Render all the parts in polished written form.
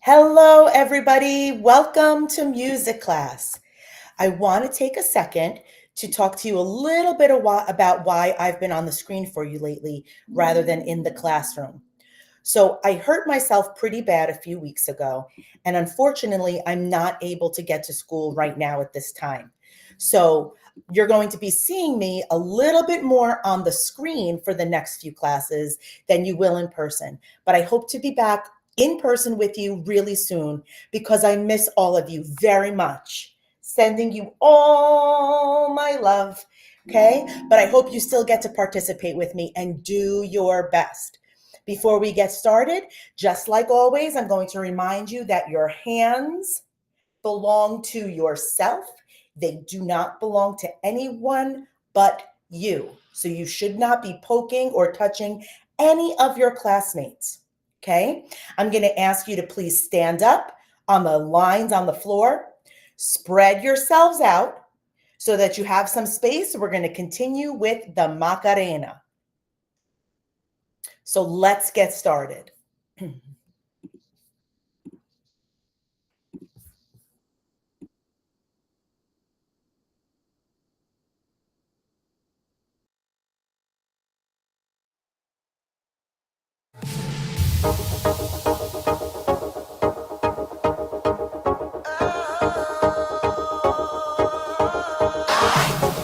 Hello, everybody. Welcome to music class. I want to take a second to talk to you a little bit about why I've been on the screen for you lately rather than in the classroom. So, I hurt myself pretty bad a few weeks ago, and unfortunately, I'm not able to get to school right now at this time. So, you're going to be seeing me a little bit more on the screen for the next few classes than you will in person. But I hope to be back in person with you really soon because I miss all of you very much. Sending you all my love, okay? But I hope you still get to participate with me and do your best. Before we get started, just like always, I'm going to remind you that your hands belong to yourself. They do not belong to anyone but you. So you should not be poking or touching any of your classmates. Okay? I'm going to ask you to please stand up on the lines on the floor, spread yourselves out so that you have some space. We're going to continue with the Macarena. So let's get started.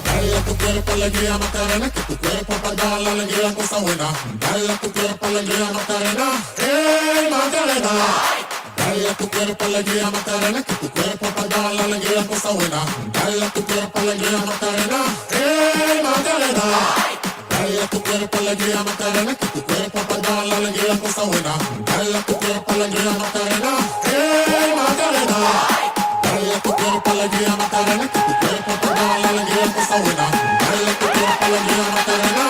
Dale tu cuerpo alegría Macarena, que tu cuerpo para dar la alegría cosa buena. Dale tu cuerpo alegría Macarena, Macarena. Dale tu cuerpo alegría Macarena, que tu cuerpo para dar la alegría cosa buena. Dale tu cuerpo alegría Macarena, Macarena. Dale tu cuerpo alegría Macarena, que tu cuerpo para dar la alegría cosa buena. Dale tu cuerpo alegría Macarena, Macarena. Dale tu cuerpo alegría Macarena, que tu cuerpo para dar la alegría cosa buena. Dale tu cuerpo alegría Macarena,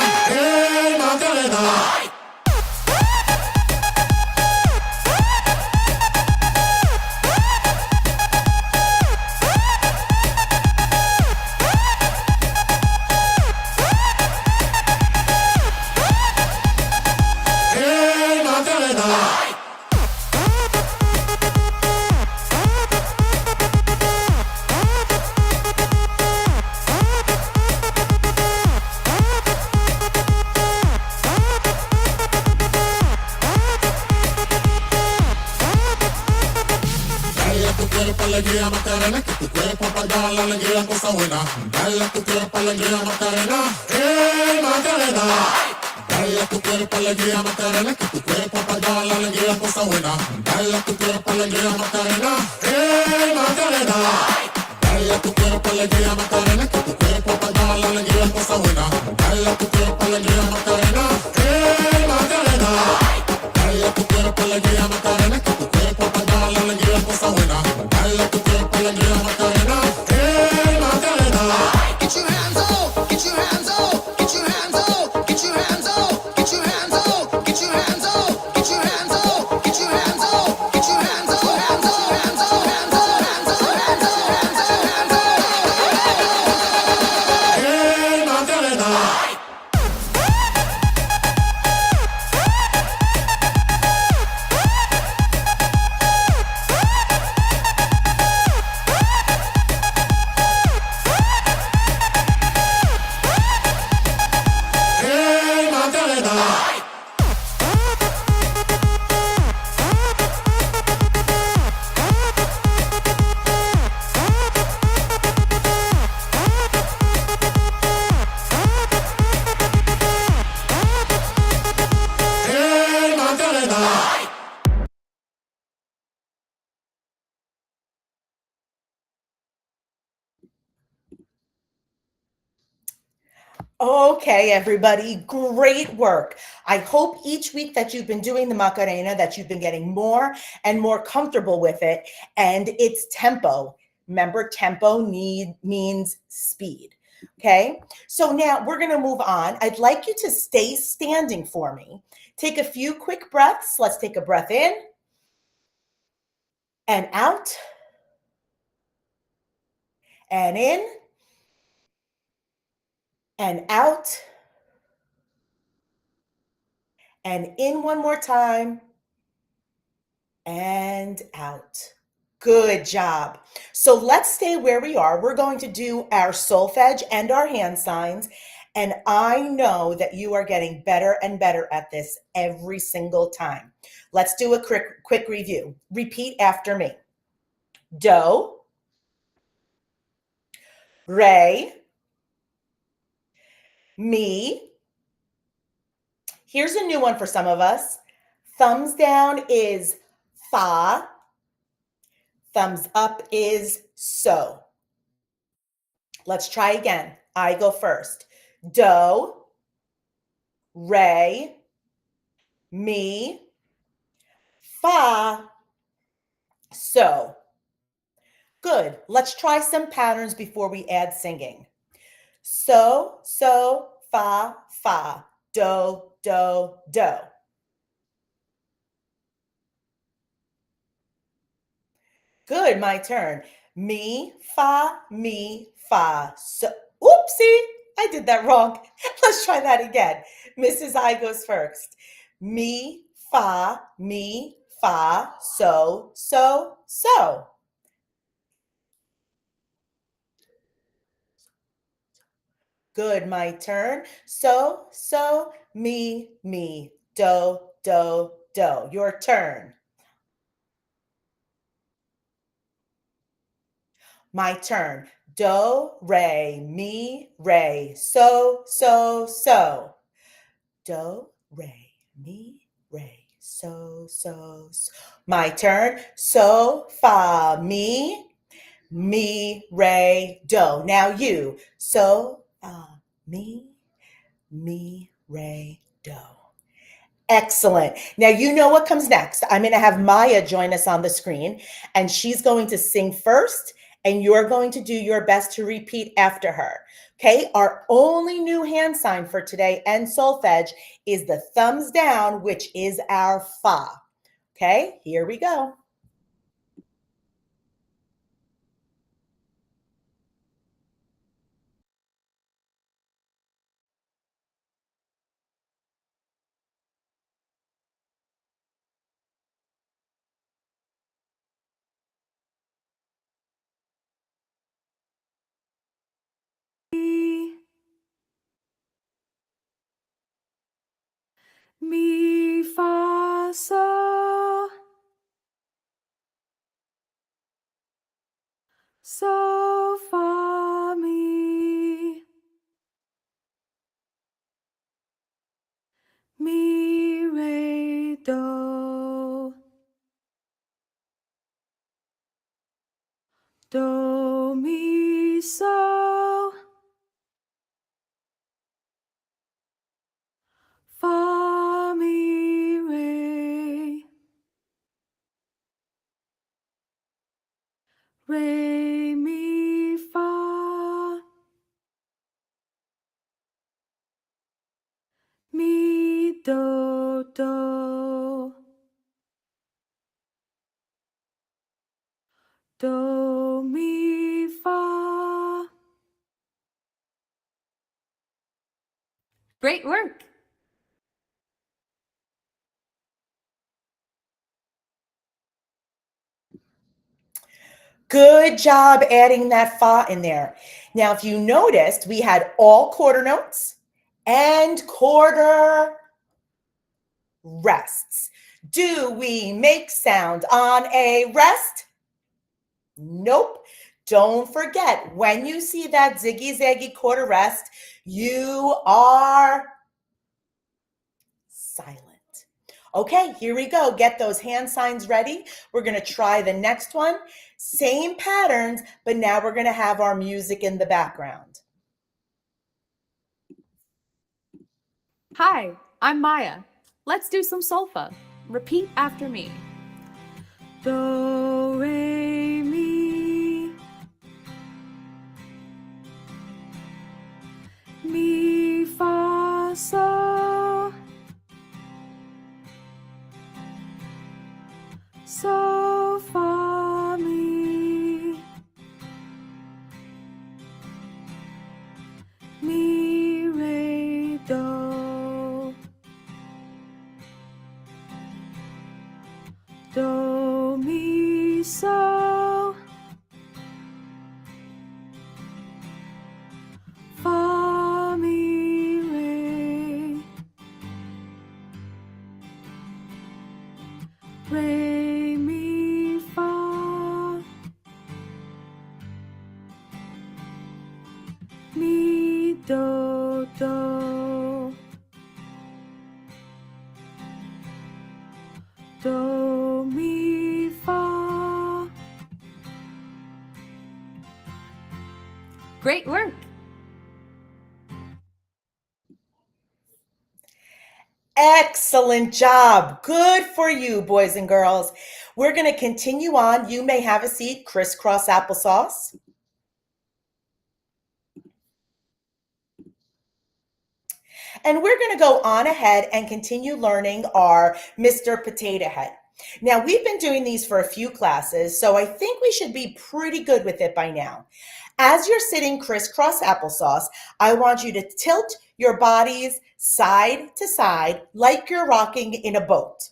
Macarena. Macarena. Dale tu cuerpo alegría Macarena, que tu cuerpo para dar la alegría cosa buena. Dale tu cuerpo alegría Macarena, Macarena. Dale tu cuerpo alegría Macarena, que tu cuerpo para dar la alegría cosa buena. Dale tu cuerpo alegría Macarena, Macarena. Dale tu cuerpo alegría Macarena, que tu cuerpo para dar la alegría cosa buena. Dale tu cuerpo alegría Macarena, Macarena. Dale tu cuerpo alegría Macarena, que tu cuerpo para dar la alegría cosa buena. Dale tu cuerpo alegría Macarena, Macarena. Get your hands up, get your hands up, get your hands up, get your hands up, get your hands up, get your hands up, get your hands up, get your hands up, get your hands up, hands up, hands up, hands up, hands up, hands up, hands up, hands up. Macarena. Macarena. Macarena. Okay, everybody, great work. I hope each week that you've been doing the Macarena, that you've been getting more and more comfortable with it and its tempo. Remember, tempo means speed. Okay, so now we're going to move on. I'd like you to stay standing for me. Take a few quick breaths. Let's take a breath in and out and in and out and in one more time and out. Good job. So let's stay where we are. We're going to do our solfege and our hand signs. And I know that you are getting better and better at this every single time. Let's do a quick review. Repeat after me. Do, re, mi. Here's a new one for some of us. Thumbs down is fa. Thumbs up is so. Let's try again. I go first. Do, re, mi, fa, so. Good. Let's try some patterns before we add singing. So, fa, fa. Do, do, do. Good, my turn. Mi, fa, so. Oopsie, I did that wrong. Let's try that again. Mrs. I goes first. Mi, fa, so, so. Good, my turn. So, mi, do, do, do. Your turn. My turn. Do, re, mi, so, so. Do, re, mi, so, so. My turn. So, fa, mi, do. Now you. So, fa, mi, do. Excellent. Now you know what comes next. I'm going to have Maya join us on the screen, and she's going to sing first, and you're going to do your best to repeat after her. Okay, our only new hand sign for today and solfege is the thumbs down, which is our fa. Okay, here we go. Mi, fa, so. So, fa, mi. Mi, re, do. Do, mi, so. Fa, mi, re. Re, mi, fa. Mi, do, do. Do, mi, fa. Great work! Good job adding that fa in there. Now, if you noticed, we had all quarter notes and quarter rests. Do we make sound on a rest? Nope. Don't forget, when you see that ziggy-zaggy quarter rest, you are silent. Okay, here we go. Get those hand signs ready. We're going to try the next one. Same patterns, but now we're going to have our music in the background. Hi, I'm Maya. Let's do some solfa. Repeat after me. Do, re, mi. Mi, fa, so. So, fa, mi. Mi, re, do. Do, so. Fa, mi, re. Re, mi, fa. Mi, do, do. Do, mi, fa. Great work. Excellent job. Good for you, boys and girls. We're going to continue on. You may have a seat, crisscross applesauce. And we're going to go on ahead and continue learning our Mr. Potato Head. Now, we've been doing these for a few classes, so I think we should be pretty good with it by now. As you're sitting crisscross applesauce, I want you to tilt your bodies side to side like you're rocking in a boat.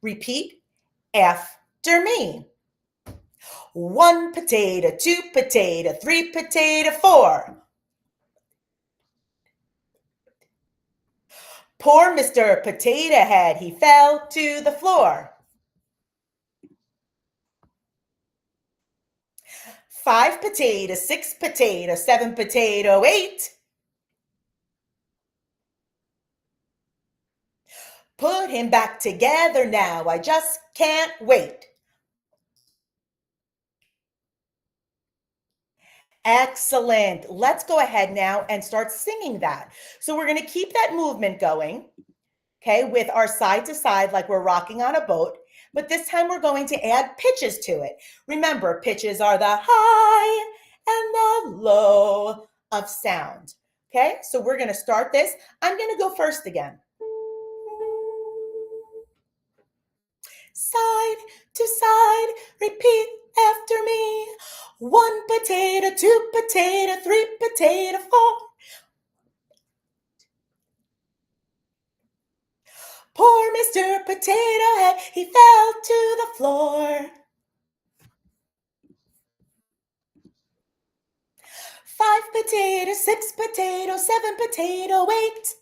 Repeat after me. 1 potato, 2 potato, 3 potato, 4. Poor Mr. Potato Head, he fell to the floor. 5 potato, 6 potato, 7 potato, 8. Put him back together now, I just can't wait. Excellent. Let's go ahead now and start singing that. So we're going to keep that movement going, okay, with our side to side like we're rocking on a boat. But this time we're going to add pitches to it. Remember, pitches are the high and the low of sound. Okay, so we're going to start this. I'm going to go first again. Side to side, repeat after me. 1 potato, 2 potato, 3 potato, 4. Poor Mr. Potato Head, he fell to the floor. 5 potato, 6 potato, 7 potato, 8.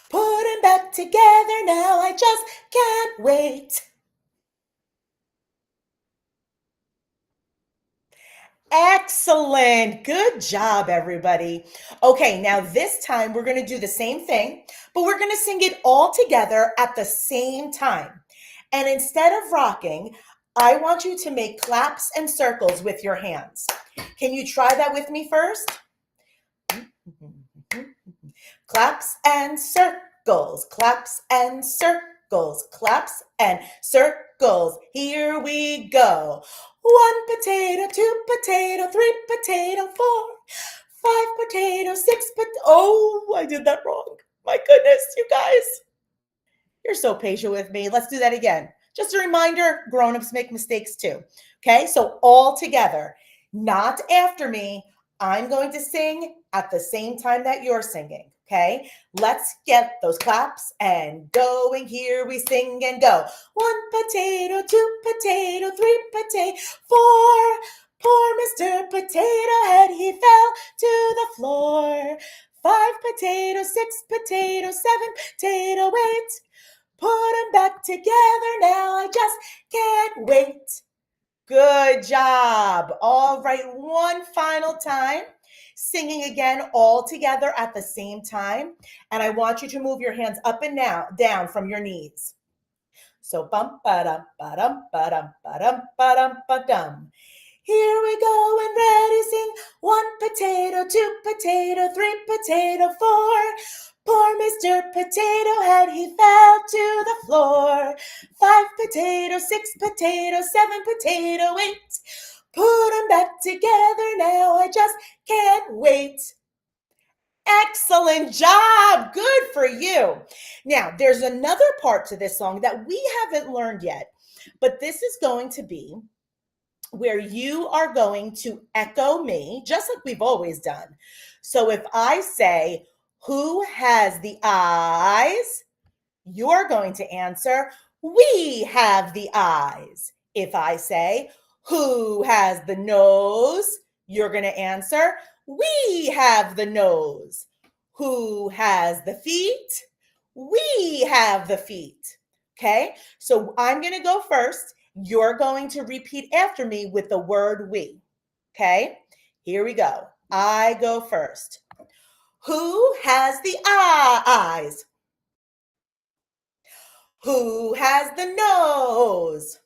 Put him back together now, I just can't wait. Excellent. Good job, everybody. Okay, now this time we're going to do the same thing, but we're going to sing it all together at the same time. And instead of rocking, I want you to make claps and circles with your hands. Can you try that with me first? Claps and circles, claps and circles, claps and circles. Here we go. 1 potato, 2 potato, 3 potato, 4. 5 potato, 6 potato. Oh, I did that wrong. My goodness, you guys. You're so patient with me. Let's do that again. Just a reminder, grown-ups make mistakes too. Okay, so all together, not after me. I'm going to sing at the same time that you're singing. Okay, let's get those claps and going. Here we sing and go. 1 potato, 2 potato, 3 potato, 4. Poor Mr. Potato Head, he fell to the floor. 5 potato, 6 potato, 7 potato, 8. Put them back together now, I just can't wait. Good job. All right, one final time. Singing again all together at the same time. And I want you to move your hands up and down from your knees. So bum ba-dum, ba-dum, ba-dum, ba-dum, ba-dum, ba-dum. Here we go and ready, sing. 1 potato, 2 potato, 3 potato, 4. Poor Mr. Potato Head, he fell to the floor. 5 potato, 6 potato, 7 potato, 8. Put them back together now, I just can't wait. Excellent job. Good for you. Now, there's another part to this song that we haven't learned yet, but this is going to be where you are going to echo me, just like we've always done. So if I say, who has the eyes? you're going to answer, we have the eyes. If I say, who has the nose? You're going to answer, we have the nose. Who has the feet? We have the feet. Okay, so I'm going to go first. You're going to repeat after me with the word we. Okay, here we go. I go first. Who has the eyes? Who has the nose?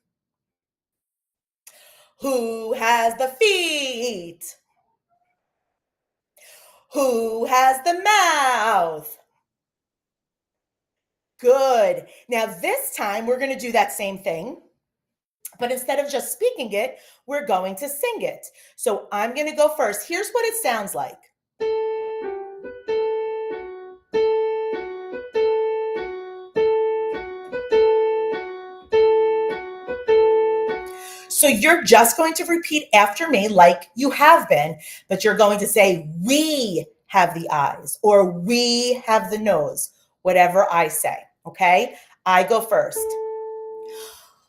Who has the feet? Who has the mouth? Good. Now this time we're going to do that same thing, but instead of just speaking it, we're going to sing it. So I'm going to go first. Here's what it sounds like. So you're just going to repeat after me like you have been, but you're going to say, we have the eyes or we have the nose, whatever I say. Okay, I go first.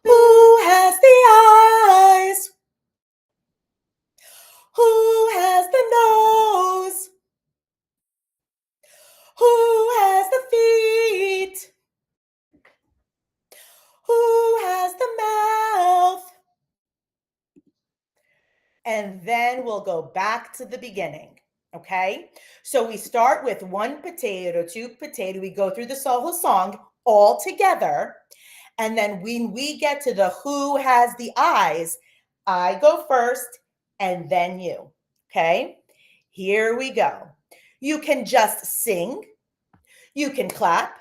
Who has the eyes? Who has the nose? Who has the feet? Who has the mouth? And then we'll go back to the beginning. Okay, so we start with one potato, two potato. We go through the whole song all together. And then when we get to the who has the eyes, I go first and then you. Okay, here we go. You can just sing. You can clap.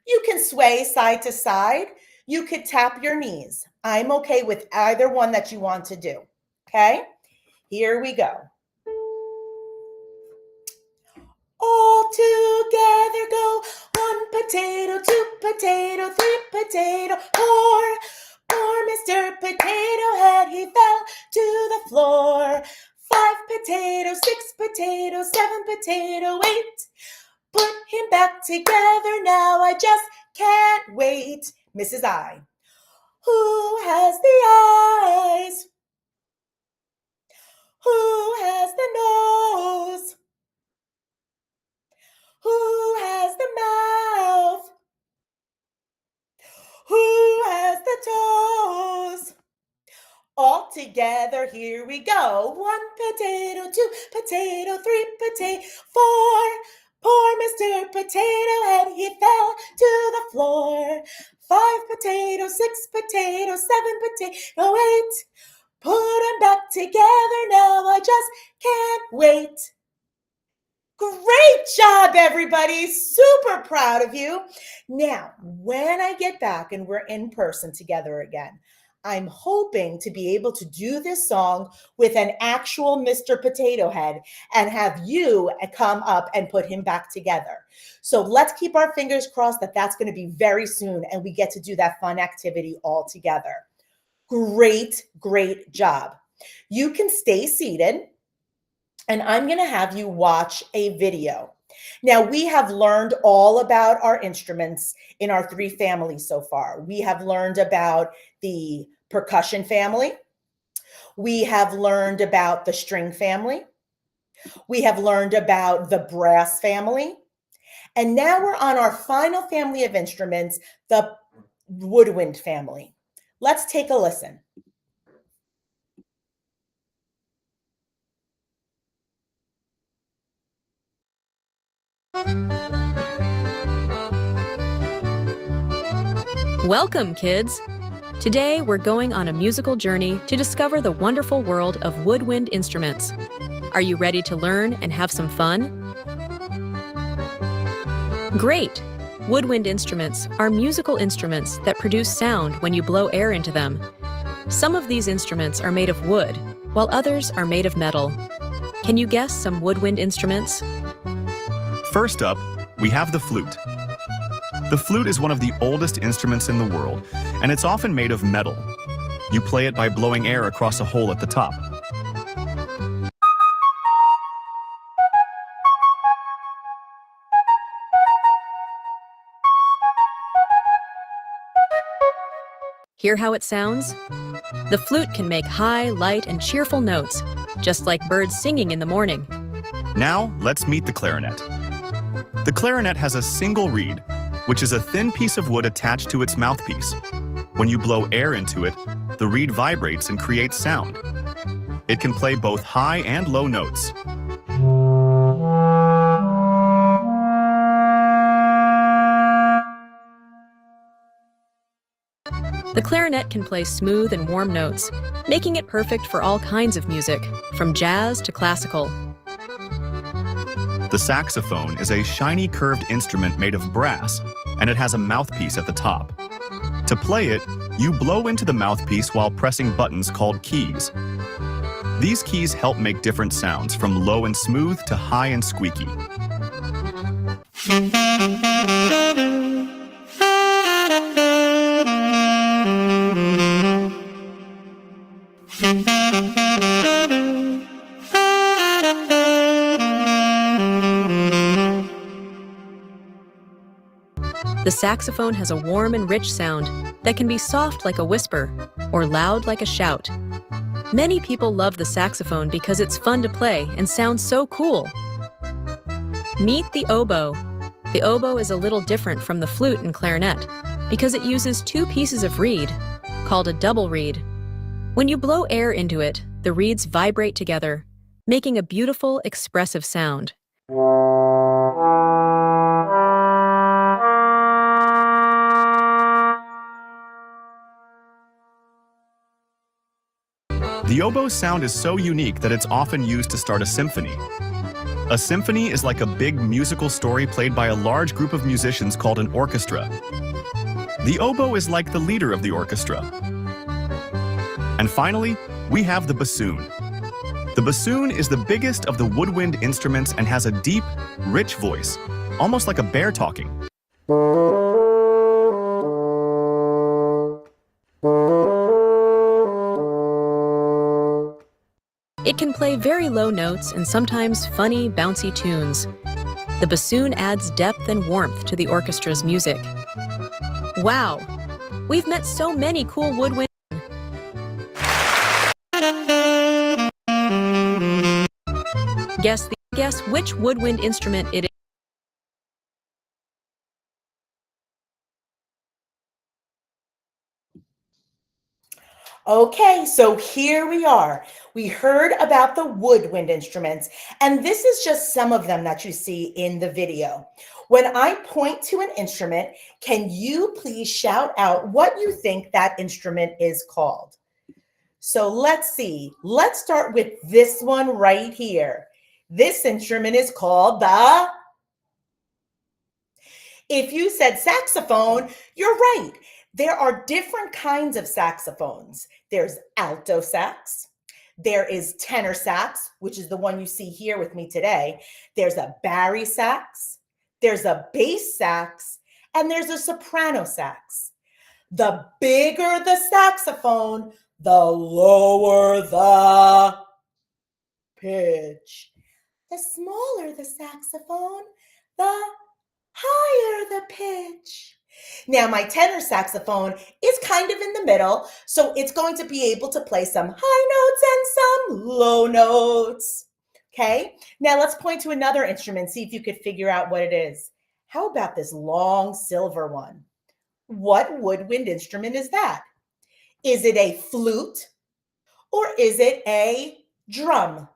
You can sway side to side. You could tap your knees. I'm okay with either one that you want to do. Okay, here we go. All together go. One potato, two potato, three potato, four. Poor Mr. Potato Head, he fell to the floor. 5 potatoes, 6 potatoes, 7 potato, 8. Put him back together now, I just can't wait. Mrs. I. Who has the eyes? Who has the nose? Who has the mouth? Who has the toes? All together, here we go. 1 potato, 2 potato, 3 potato, 4. Poor Mr. Potato Head, he fell to the floor. 5 potatoes, 6 potatoes, 7 potato, 8. Put them back together now, I just can't wait. Great job, everybody. Super proud of you. Now, when I get back and we're in person together again, I'm hoping to be able to do this song with an actual Mr. Potato Head and have you come up and put him back together. So let's keep our fingers crossed that that's going to be very soon and we get to do that fun activity all together. Great, great job. You can stay seated. And I'm going to have you watch a video. Now, we have learned all about our instruments in our 3 families so far. We have learned about the percussion family. We have learned about the string family. We have learned about the brass family. And now we're on our final family of instruments, the woodwind family. Let's take a listen. Welcome, kids! Today, we're going on a musical journey to discover the wonderful world of woodwind instruments. Are you ready to learn and have some fun? Great! Woodwind instruments are musical instruments that produce sound when you blow air into them. Some of these instruments are made of wood, while others are made of metal. Can you guess some woodwind instruments? First up, we have the flute. The flute is one of the oldest instruments in the world, and it's often made of metal. You play it by blowing air across a hole at the top. Hear how it sounds? The flute can make high, light, and cheerful notes, just like birds singing in the morning. Now, let's meet the clarinet. The clarinet has a single reed, which is a thin piece of wood attached to its mouthpiece. When you blow air into it, the reed vibrates and creates sound. It can play both high and low notes. The clarinet can play smooth and warm notes, making it perfect for all kinds of music, from jazz to classical. The saxophone is a shiny curved instrument made of brass, and it has a mouthpiece at the top. To play it, you blow into the mouthpiece while pressing buttons called keys. These keys help make different sounds, from low and smooth to high and squeaky. The saxophone has a warm and rich sound that can be soft like a whisper or loud like a shout. Many people love the saxophone because it's fun to play and sounds so cool. Meet the oboe. The oboe is a little different from the flute and clarinet because it uses two pieces of reed, called a double reed. When you blow air into it, the reeds vibrate together, making a beautiful, expressive sound. The oboe's sound is so unique that it's often used to start a symphony. A symphony is like a big musical story played by a large group of musicians called an orchestra. The oboe is like the leader of the orchestra. And finally, we have the bassoon. The bassoon is the biggest of the woodwind instruments and has a deep, rich voice, almost like a bear talking. It can play very low notes and sometimes funny, bouncy tunes. The bassoon adds depth and warmth to the orchestra's music. Wow! We've met so many cool woodwind. Guess which woodwind instrument it is. Okay, so here we are. We heard about the woodwind instruments, and this is just some of them that you see in the video. When I point to an instrument, can you please shout out what you think that instrument is called? So let's see. Let's start with this one right here. This instrument is called the... If you said saxophone, you're right. There are different kinds of saxophones. There's alto sax. There is tenor sax, which is the one you see here with me today. There's a bari sax. There's a bass sax. And there's a soprano sax. The bigger the saxophone, the lower the pitch. The smaller the saxophone, the higher the pitch. Now, my tenor saxophone is kind of in the middle, so it's going to be able to play some high notes and some low notes. Okay, now let's point to another instrument, see if you could figure out what it is. How about this long silver one? What woodwind instrument is that? Is it a flute or is it a drum?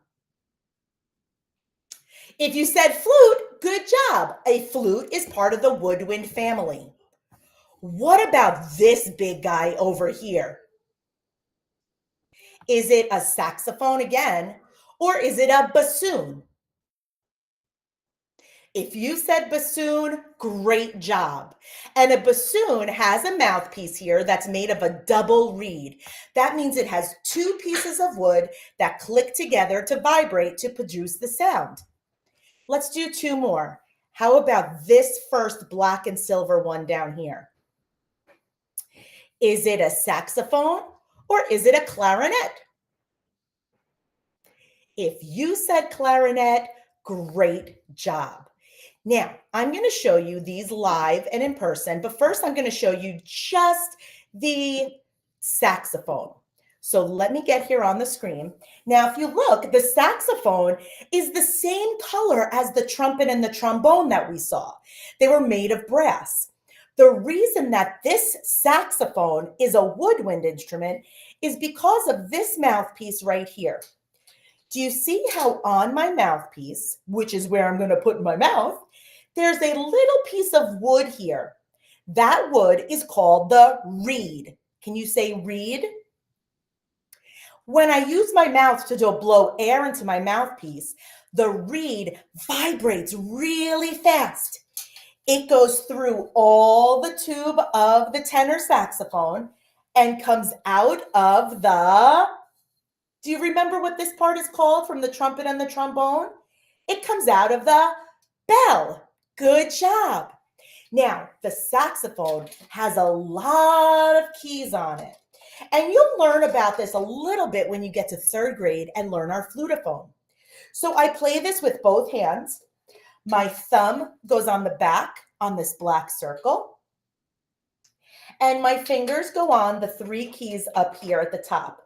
If you said flute, good job. A flute is part of the woodwind family. What about this big guy over here? Is it a saxophone again, or is it a bassoon? If you said bassoon, great job. And a bassoon has a mouthpiece here that's made of a double reed. That means it has two pieces of wood that click together to vibrate to produce the sound. Let's do two more. How about this first black and silver one down here? Is it a saxophone or is it a clarinet? If you said clarinet, great job. Now, I'm going to show you these live and in person, but first I'm going to show you just the saxophone. So let me get here on the screen. Now, if you look, the saxophone is the same color as the trumpet and the trombone that we saw. They were made of brass. The reason that this saxophone is a woodwind instrument is because of this mouthpiece right here. Do you see how on my mouthpiece, which is where I'm going to put my mouth, there's a little piece of wood here. That wood is called the reed. Can you say reed? When I use my mouth to blow air into my mouthpiece, the reed vibrates really fast. It goes through all the tube of the tenor saxophone and comes out of the, do you remember what this part is called from the trumpet and the trombone? It comes out of the bell. Good job. Now, the saxophone has a lot of keys on it. And you'll learn about this a little bit when you get to third grade and learn our flutophone. So I play this with both hands. My thumb goes on the back on this black circle. And my fingers go on the 3 keys up here at the top.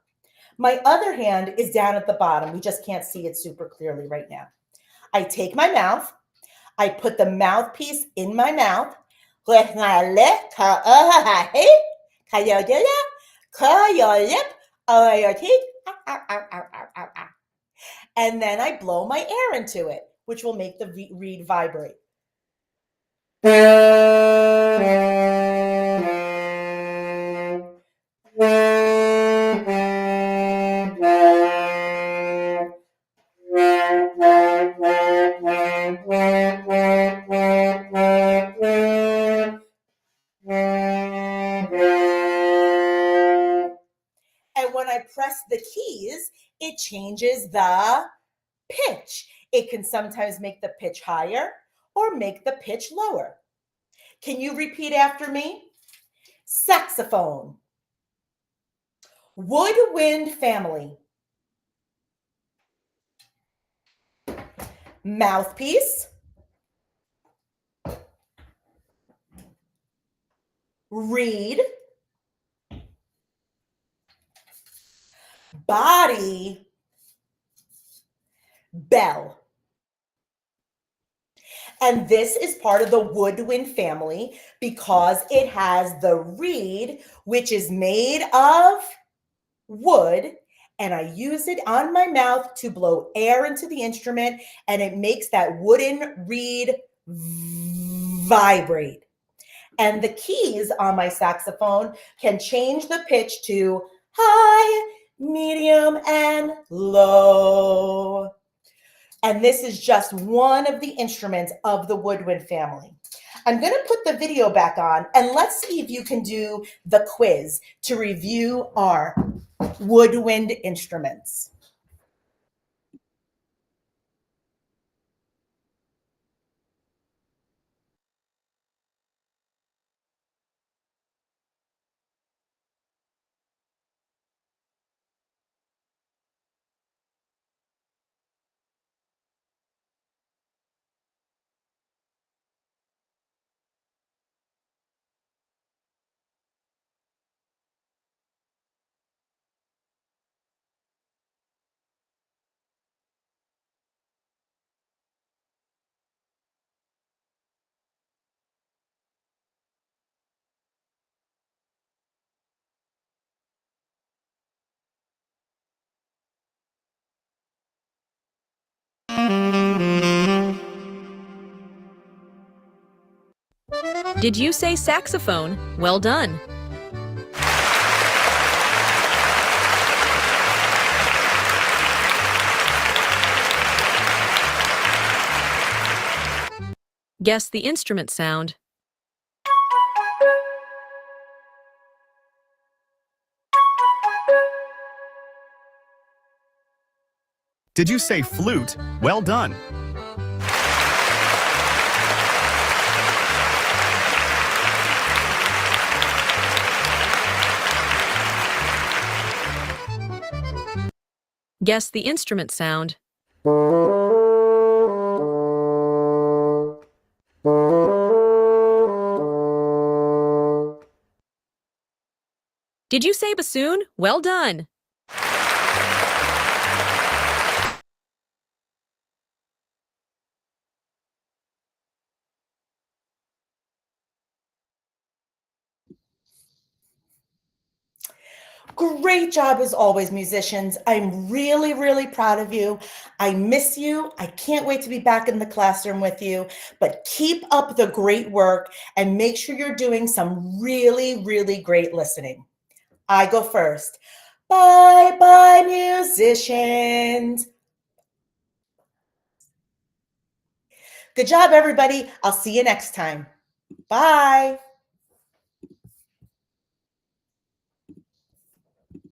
My other hand is down at the bottom. We just can't see it super clearly right now. I take my mouth. I put the mouthpiece in my mouth with my lip. Can you do that? Curl your lip over your teeth. And then I blow my air into it, which will make the reed vibrate. And when I press the keys, it changes the pitch. It can sometimes make the pitch higher or make the pitch lower. Can you repeat after me? Saxophone. Woodwind family. Mouthpiece. Reed. Body. Bell. And this is part of the woodwind family because it has the reed, which is made of wood, and I use it on my mouth to blow air into the instrument, and it makes that wooden reed vibrate. And the keys on my saxophone can change the pitch to high, medium, and low. And this is just one of the instruments of the woodwind family. I'm going to put the video back on and let's see if you can do the quiz to review our woodwind instruments. Did you say saxophone? Well done. Guess the instrument sound. Did you say flute? Well done. Guess the instrument sound. Did you say bassoon? Well done! Great job as always, musicians. I'm really, really proud of you. I miss you. I can't wait to be back in the classroom with you, but keep up the great work and make sure you're doing some really, really great listening. I go first. Bye bye, musicians. Good job, everybody. I'll see you next time. Bye.